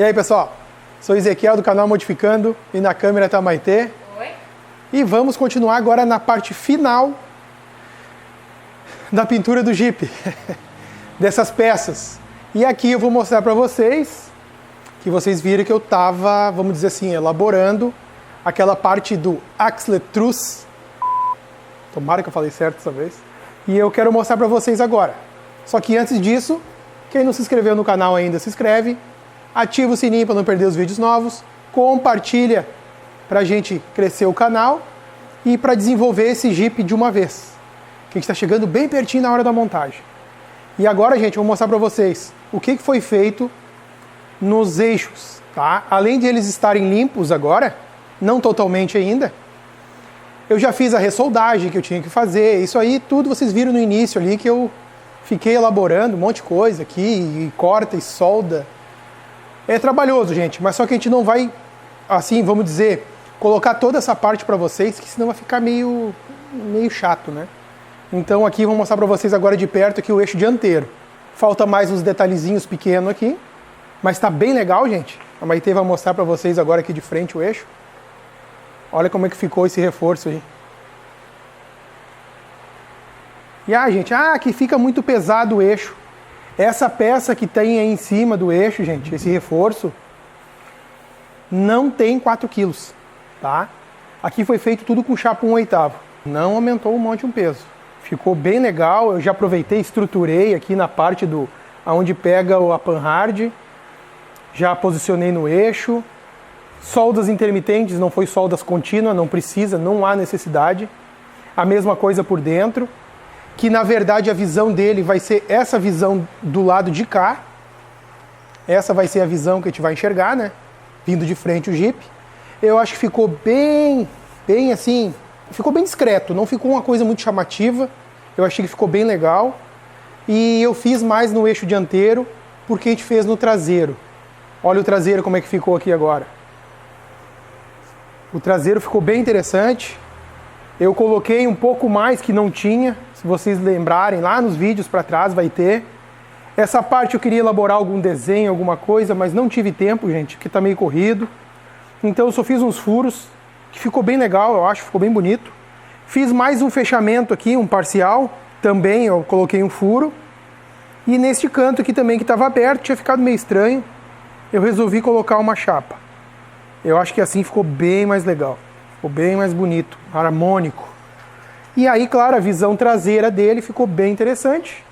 E aí, pessoal? Sou Ezequiel do canal Modificando e na câmera tá a Maitê. Oi. E vamos continuar agora na parte final da pintura do Jeep, dessas peças. E aqui eu vou mostrar para vocês, que vocês viram que eu tava, vamos dizer assim, elaborando aquela parte do Axle Truss. Tomara que eu falei certo dessa vez. E eu quero mostrar para vocês agora. Só que antes disso, quem não se inscreveu no canal ainda, se inscreve. Ativa o sininho para não perder os vídeos novos. Compartilha para a gente crescer o canal e para desenvolver esse Jeep de uma vez. Que a gente está chegando bem pertinho na hora da montagem. E agora, gente, eu vou mostrar para vocês o que foi feito nos eixos. Tá? Além de eles estarem limpos agora, não totalmente ainda, eu já fiz a ressoldagem que eu tinha que fazer. Isso aí tudo vocês viram no início ali que eu fiquei elaborando um monte de coisa aqui, e corta e solda. É trabalhoso, gente, mas só que a gente não vai, assim, vamos dizer, colocar toda essa parte para vocês, que senão vai ficar meio chato, né? Então aqui eu vou mostrar para vocês agora de perto aqui o eixo dianteiro. Falta mais uns detalhezinhos pequenos aqui, mas tá bem legal, gente. A Maitê vai mostrar para vocês agora aqui de frente o eixo. Olha como é que ficou esse reforço aí. E gente, que fica muito pesado o eixo. Essa peça que tem aí em cima do eixo, gente, esse reforço, não tem 4 kg, tá? Aqui foi feito tudo com chapa 1/8. Não aumentou um monte o peso. Ficou bem legal, eu já aproveitei, estruturei aqui na parte onde pega a panhard. Já posicionei no eixo. Soldas intermitentes, não foi soldas contínuas, não precisa, não há necessidade. A mesma coisa por dentro. Que na verdade a visão dele vai ser essa visão do lado de cá. Essa vai ser a visão que a gente vai enxergar, né? Vindo de frente o Jeep. Eu acho que ficou bem assim, ficou bem discreto, não ficou uma coisa muito chamativa. Eu achei que ficou bem legal. E eu fiz mais no eixo dianteiro, porque a gente fez no traseiro. Olha o traseiro como é que ficou aqui agora. O traseiro ficou bem interessante. Eu coloquei um pouco mais que não tinha. Se vocês lembrarem, lá nos vídeos para trás vai ter. Essa parte eu queria elaborar algum desenho, alguma coisa, mas não tive tempo, gente, porque tá meio corrido. Então eu só fiz uns furos, que ficou bem legal, eu acho, ficou bem bonito. Fiz mais um fechamento aqui, um parcial, também eu coloquei um furo. E neste canto aqui também que estava aberto, tinha ficado meio estranho, eu resolvi colocar uma chapa. Eu acho que assim ficou bem mais legal, ficou bem mais bonito, harmônico. E aí, claro, a visão traseira dele ficou bem interessante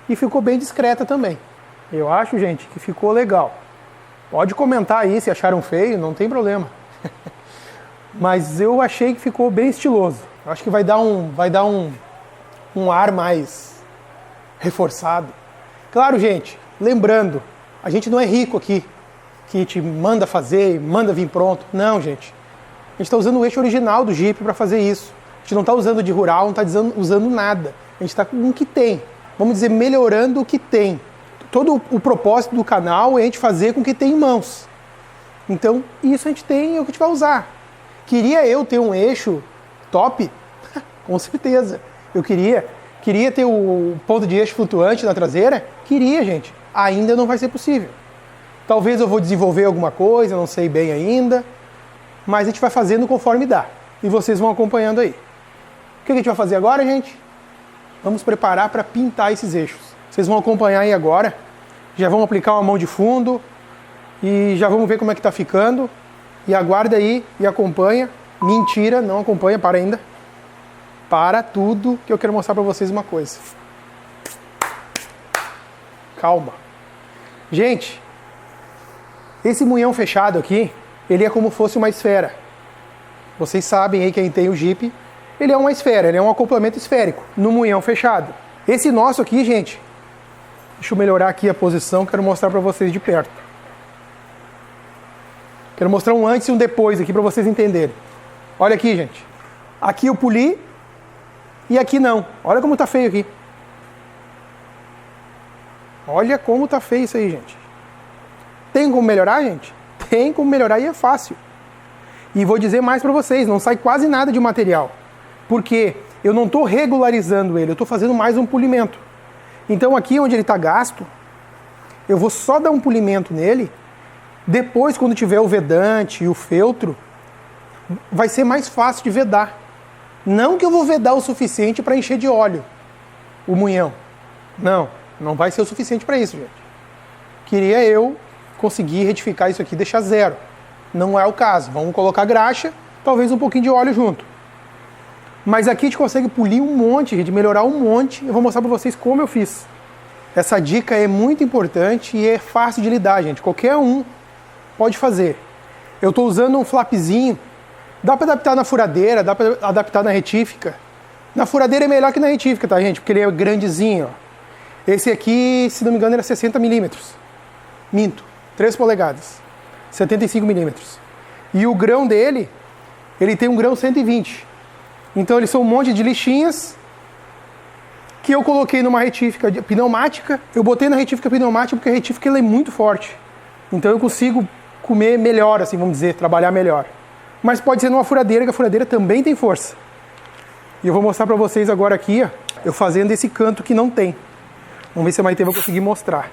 e ficou bem discreta também. Eu acho, gente, que ficou legal. Pode comentar aí se acharam feio, não tem problema. Mas eu achei que ficou bem estiloso. Acho que vai dar um ar mais reforçado. Claro, gente, lembrando, a gente não é rico aqui, que te manda fazer, manda vir pronto. Não, gente. A gente está usando o eixo original do Jeep para fazer isso. A gente não está usando de rural, não está usando nada. A gente está com o que tem. Vamos dizer, melhorando o que tem. Todo o propósito do canal é a gente fazer com o que tem em mãos. Então, isso a gente tem e é o que a gente vai usar. Queria eu ter um eixo top? Com certeza. Eu queria ter o ponto de eixo flutuante na traseira? Queria, gente. Ainda não vai ser possível. Talvez eu vou desenvolver alguma coisa, não sei bem ainda. Mas a gente vai fazendo conforme dá. E vocês vão acompanhando aí. O que a gente vai fazer agora, gente? Vamos preparar para pintar esses eixos. Vocês vão acompanhar aí agora. Já vamos aplicar uma mão de fundo. E já vamos ver como é que tá ficando. E aguarda aí e acompanha. Mentira, não acompanha, para ainda. Para tudo que eu quero mostrar para vocês uma coisa. Calma. Gente, esse munhão fechado aqui, ele é como fosse uma esfera. Vocês sabem aí, quem tem o Jeep, ele é uma esfera, ele é um acoplamento esférico, no munhão fechado. Esse nosso aqui, gente, deixa eu melhorar aqui a posição, quero mostrar para vocês de perto. Quero mostrar um antes e um depois aqui para vocês entenderem. Olha aqui, gente. Aqui eu poli e aqui não. Olha como tá feio aqui. Olha como tá feio isso aí, gente. Tem como melhorar, gente? Tem como melhorar e é fácil. E vou dizer mais para vocês, não sai quase nada de material. Porque eu não estou regularizando ele, eu estou fazendo mais um polimento. Então aqui onde ele está gasto, eu vou só dar um polimento nele Depois, quando tiver o vedante e o feltro, vai ser mais fácil de vedar. Não que eu vou vedar o suficiente para encher de óleo o munhão. Não, não vai ser o suficiente para isso, gente. Queria eu conseguir retificar isso aqui e deixar zero. Não é o caso. Vamos colocar graxa, talvez um pouquinho de óleo junto. Mas aqui a gente consegue polir um monte, gente, melhorar um monte. Eu vou mostrar para vocês como eu fiz. Essa dica é muito importante e é fácil de lidar, gente. Qualquer um pode fazer. Eu estou usando um flapzinho. Dá para adaptar na furadeira, dá para adaptar na retífica. Na furadeira é melhor que na retífica, tá, gente? Porque ele é grandezinho, ó. Esse aqui, se não me engano, era 60 milímetros. Minto, 3 polegadas. 75 milímetros. E o grão dele, ele tem um grão 120. Então eles são um monte de lixinhas que eu coloquei numa retífica pneumática. Eu botei na retífica pneumática porque a retífica ela é muito forte. Então eu consigo comer melhor, assim, vamos dizer, trabalhar melhor. Mas pode ser numa furadeira, que a furadeira também tem força. E eu vou mostrar para vocês agora aqui, ó, eu fazendo esse canto que não tem. Vamos ver se a Maite vai conseguir mostrar.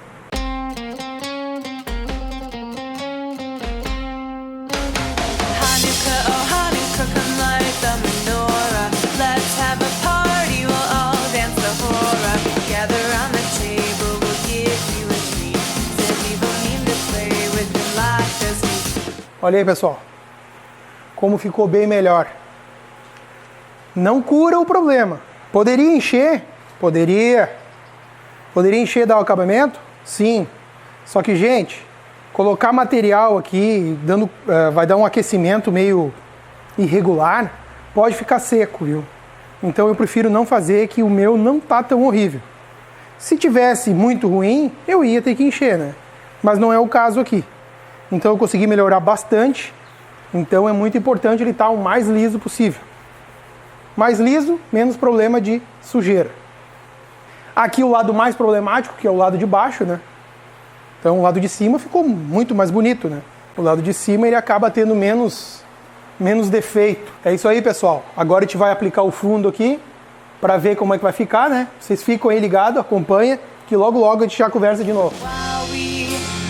Olha aí, pessoal, como ficou bem melhor. Não cura o problema. Poderia encher? Poderia. Poderia encher e dar o acabamento? Sim. Só que, gente, colocar material aqui vai dar um aquecimento meio irregular, pode ficar seco, viu? Então eu prefiro não fazer, que o meu não tá tão horrível. Se tivesse muito ruim, eu ia ter que encher, né? Mas não é o caso aqui. Então eu consegui melhorar bastante. Então é muito importante ele estar o mais liso possível. Mais liso, menos problema de sujeira. Aqui o lado mais problemático, que é o lado de baixo, né? Então o lado de cima ficou muito mais bonito, né? O lado de cima ele acaba tendo menos defeito. É isso aí, pessoal. Agora a gente vai aplicar o fundo aqui para ver como é que vai ficar, né? Vocês ficam aí ligados, acompanha, que logo logo a gente já conversa de novo.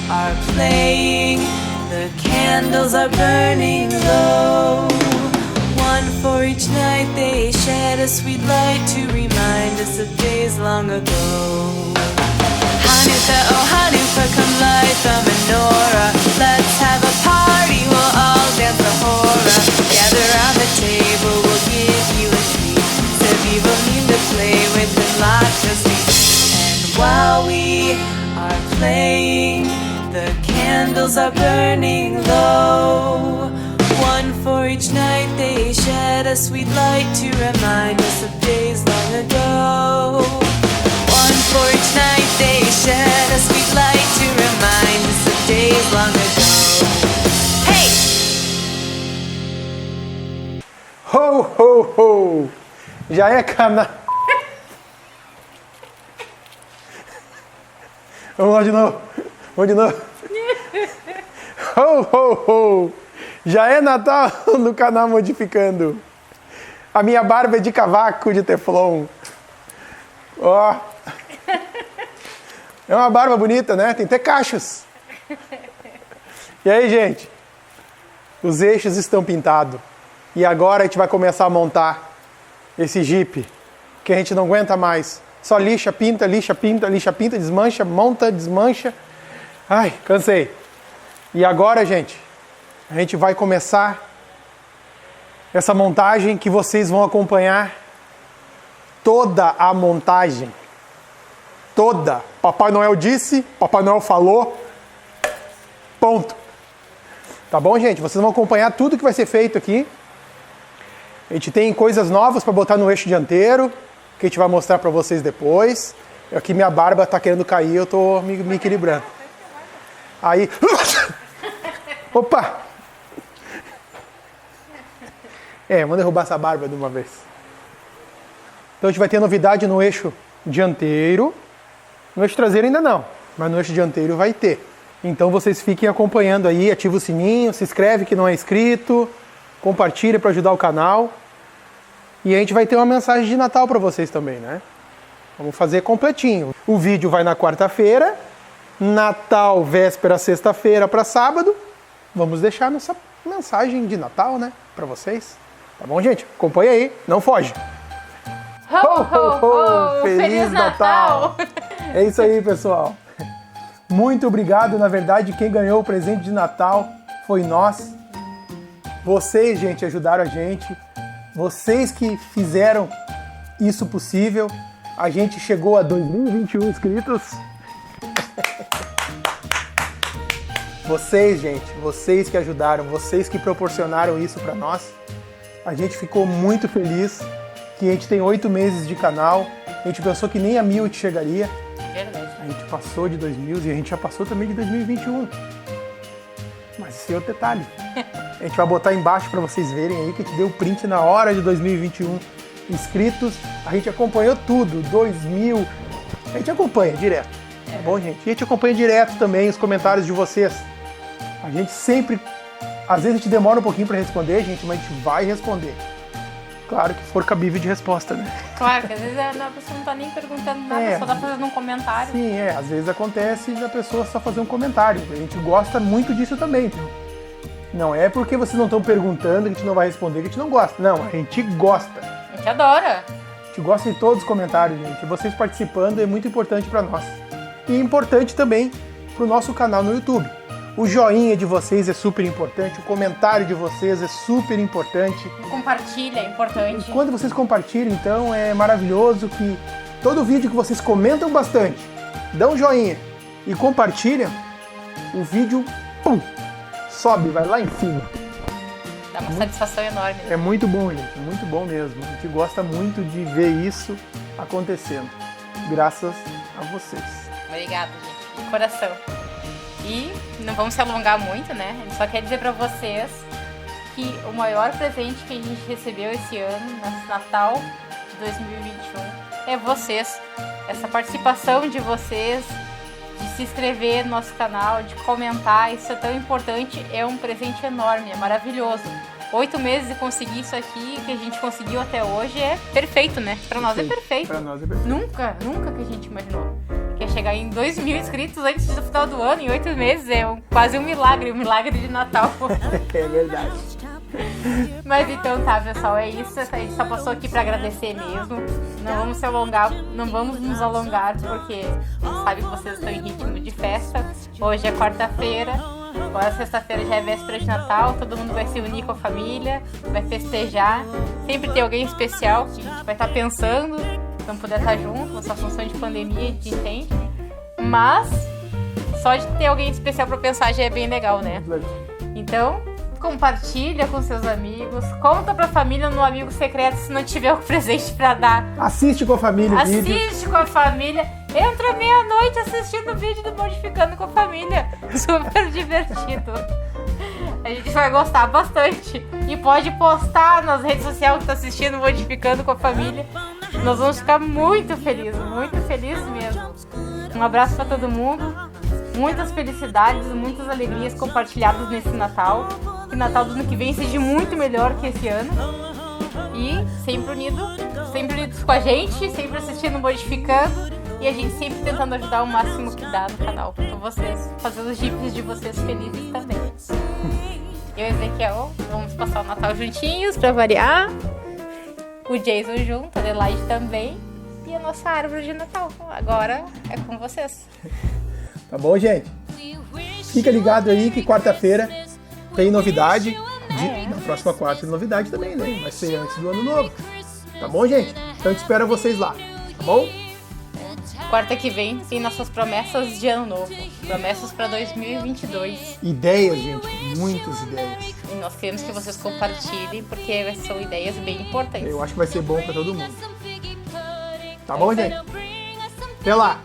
Are playing, the candles are burning low. One for each night they shed a sweet light to remind us of days long ago. Hanukkah, oh Hanukkah, come light the menorah. Let's have a party, we'll all dance the hora. Gather round the table, we'll give you a treat. Sevi will need to play with and lots of sweets. And while we are playing, the candles are burning low. One for each night they shed a sweet light to remind us of days long ago. One for each night they shed a sweet light to remind us of days long ago. Hey! Ho, ho, ho! Já é cana... Vamos lá de novo. Vamos de novo. Ho, ho, ho! Já é Natal no canal Modificando. A minha barba é de cavaco de teflon. Ó. É uma barba bonita, né? Tem até cachos. E aí, gente? Os eixos estão pintados. E agora a gente vai começar a montar esse Jeep, que a gente não aguenta mais. Só lixa, pinta, lixa, pinta, lixa, pinta, desmancha, monta, desmancha. Ai, cansei. E agora, gente, a gente vai começar essa montagem que vocês vão acompanhar toda a montagem. Toda. Papai Noel disse, Papai Noel falou. Ponto. Tá bom, gente? Vocês vão acompanhar tudo que vai ser feito aqui. A gente tem coisas novas para botar no eixo dianteiro, que a gente vai mostrar para vocês depois. Aqui minha barba tá querendo cair, eu tô me equilibrando. Aí... Opa! Vamos derrubar essa barba de uma vez. Então a gente vai ter novidade no eixo dianteiro. No eixo traseiro ainda não, mas no eixo dianteiro vai ter. Então vocês fiquem acompanhando aí, ativa o sininho, se inscreve que não é inscrito, compartilha para ajudar o canal. E a gente vai ter uma mensagem de Natal para vocês também, né? Vamos fazer completinho. O vídeo vai na quarta-feira Natal, véspera, sexta-feira para sábado, vamos deixar nossa mensagem de Natal, né, para vocês. Tá bom, gente? Acompanha aí, não foge. Ho, ho, ho! Feliz Natal! É isso aí, pessoal. Muito obrigado. Na verdade, quem ganhou o presente de Natal foi nós. Vocês, gente, ajudaram a gente. Vocês que fizeram isso possível. A gente chegou a 2021 inscritos. Vocês, gente, vocês que ajudaram, vocês que proporcionaram isso para nós. A gente ficou muito feliz que a gente tem 8 meses de canal. A gente pensou que nem a 1000 chegaria. Verdade. A gente passou de 2000 e a gente já passou também de 2021. Mas esse é outro detalhe. A gente vai botar embaixo para vocês verem aí que a gente deu print na hora de 2021 inscritos. A gente acompanhou tudo, 2000. A gente acompanha direto. Tá bom, gente? E a gente acompanha direto também os comentários de vocês. A gente sempre... Às vezes a gente demora um pouquinho para responder, gente, mas a gente vai responder. Claro que for cabível de resposta, né? Claro, que às vezes a pessoa não tá nem perguntando nada, só tá fazendo um comentário. Sim, às vezes acontece da pessoa só fazer um comentário. A gente gosta muito disso também, viu? Não é porque vocês não estão perguntando que a gente não vai responder que a gente não gosta. Não, a gente gosta. A gente adora. A gente gosta de todos os comentários, gente. Vocês participando é muito importante para nós. E importante também pro nosso canal no YouTube. O joinha de vocês é super importante, o comentário de vocês é super importante. Compartilha, é importante. E quando vocês compartilham, então, é maravilhoso que todo vídeo que vocês comentam bastante, dão um joinha e compartilham, o vídeo, pum, sobe, vai lá em cima. Dá uma satisfação enorme. É muito bom, gente, muito bom mesmo. A gente gosta muito de ver isso acontecendo, graças a vocês. Obrigada, gente, de coração. E não vamos se alongar muito, né? A gente só quer dizer pra vocês que o maior presente que a gente recebeu esse ano, nesse Natal de 2021, é vocês. Essa participação de vocês, de se inscrever no nosso canal, de comentar, isso é tão importante, é um presente enorme, é maravilhoso. 8 meses de conseguir isso aqui, que a gente conseguiu até hoje, é perfeito, né? Pra nós é perfeito. Pra nós é perfeito. Nunca que a gente imaginou. Que ia chegar em 2.000 inscritos antes do final do ano, em 8 meses, é quase um milagre de Natal. É verdade. Mas então tá, pessoal, é isso. A gente só passou aqui pra agradecer mesmo. Não vamos se alongar, não vamos nos alongar, porque a gente sabe que vocês estão em ritmo de festa. Hoje é quarta-feira, agora sexta-feira já é véspera de Natal, todo mundo vai se unir com a família, vai festejar. Sempre tem alguém especial que a gente vai estar pensando, não puder estar junto, essa função de pandemia, a gente entende. Mas só de ter alguém especial pra pensar já é bem legal, né? Então, compartilha com seus amigos, conta pra família no amigo secreto se não tiver o presente pra dar. Assiste com a família o vídeo. Assiste com a família. Entra meia-noite assistindo o vídeo do Modificando com a família. Super divertido. A gente vai gostar bastante. E pode postar nas redes sociais que tá assistindo Modificando com a família. Nós vamos ficar muito felizes mesmo. Um abraço pra todo mundo. Muitas felicidades, muitas alegrias compartilhadas nesse Natal. Que o Natal do ano que vem seja muito melhor que esse ano. E sempre unidos com a gente, sempre assistindo Modificando. E a gente sempre tentando ajudar o máximo que dá no canal. Pra vocês, fazer os jipes de vocês felizes também. Eu e o Ezequiel vamos passar o Natal juntinhos pra variar. O Jason junto, a Adelaide também. E a nossa árvore de Natal. Agora é com vocês. Tá bom, gente? Fica ligado aí que quarta-feira tem novidade. Na próxima quarta tem novidade também, né? Vai ser antes do ano novo. Tá bom, gente? Então a gente espera vocês lá. Tá bom? Quarta que vem tem nossas promessas de ano novo. Promessas para 2022. Ideias, gente. Muitas ideias. E nós queremos que vocês compartilhem, porque são ideias bem importantes. Eu acho que vai ser bom para todo mundo. Tá bom, gente? Até lá.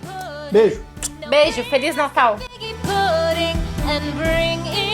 Beijo. Beijo. Feliz Natal. and bring it